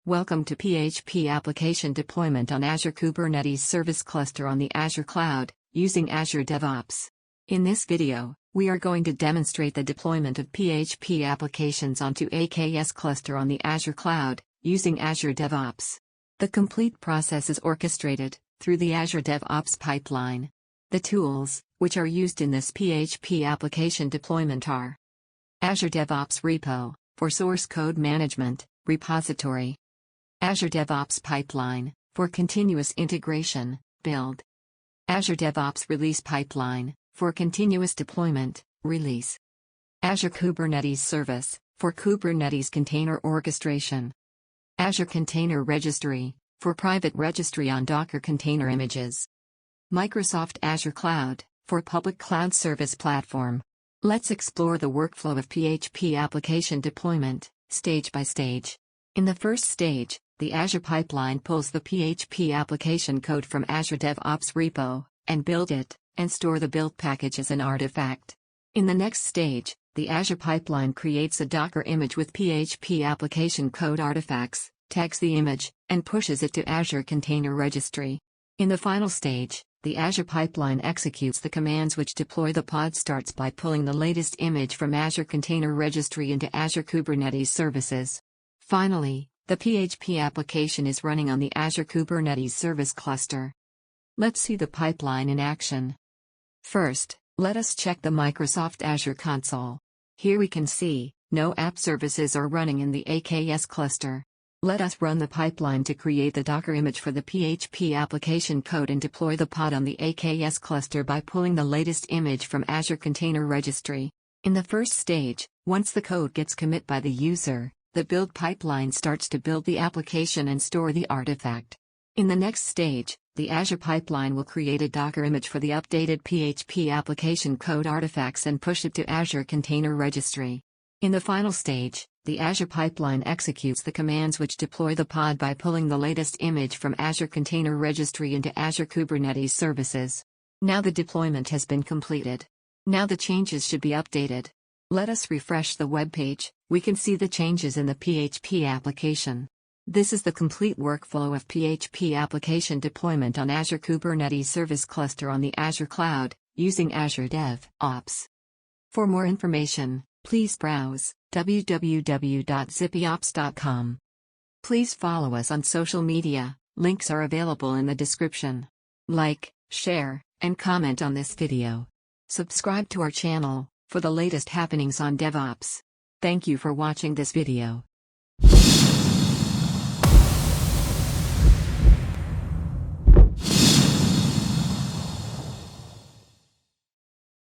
Welcome to PHP application deployment on Azure Kubernetes Service Cluster on the Azure Cloud, using Azure DevOps. In this video, we are going to demonstrate the deployment of PHP applications onto AKS cluster on the Azure Cloud, using Azure DevOps. The complete process is orchestrated through the Azure DevOps pipeline. The tools, which are used in this PHP application deployment are Azure DevOps Repo, for source code management, repository. Azure DevOps Pipeline, for continuous integration, build. Azure DevOps Release Pipeline, for continuous deployment, release. Azure Kubernetes Service, for Kubernetes container orchestration. Azure Container Registry, for private registry on Docker container images. Microsoft Azure Cloud, for public cloud service platform. Let's explore the workflow of PHP application deployment, stage by stage. In the first stage, the Azure pipeline pulls the PHP application code from Azure DevOps repo, and build it, and store the build package as an artifact. In the next stage, the Azure pipeline creates a Docker image with PHP application code artifacts, tags the image, and pushes it to Azure Container Registry. In the final stage, the Azure pipeline executes the commands which deploy the pod starts by pulling the latest image from Azure Container Registry into Azure Kubernetes Services. Finally, the PHP application is running on the Azure Kubernetes Service Cluster. Let's see the pipeline in action. First, let us check the Microsoft Azure console. Here we can see, no app services are running in the AKS cluster. Let us run the pipeline to create the Docker image for the PHP application code and deploy the pod on the AKS cluster by pulling the latest image from Azure Container Registry. In the first stage, once the code gets commit by the user, the build pipeline starts to build the application and store the artifact. In the next stage, the Azure pipeline will create a Docker image for the updated PHP application code artifacts and push it to Azure Container Registry. In the final stage, the Azure pipeline executes the commands which deploy the pod by pulling the latest image from Azure Container Registry into Azure Kubernetes Services. Now the deployment has been completed. Now the changes should be updated. Let us refresh the web page. We can see the changes in the PHP application. This is the complete workflow of PHP application deployment on Azure Kubernetes Service Cluster on the Azure Cloud, using Azure DevOps. For more information, please browse www.zippyops.com. Please follow us on social media, links are available in the description. Like, share, and comment on this video. Subscribe to our channel for the latest happenings on DevOps. Thank you for watching this video.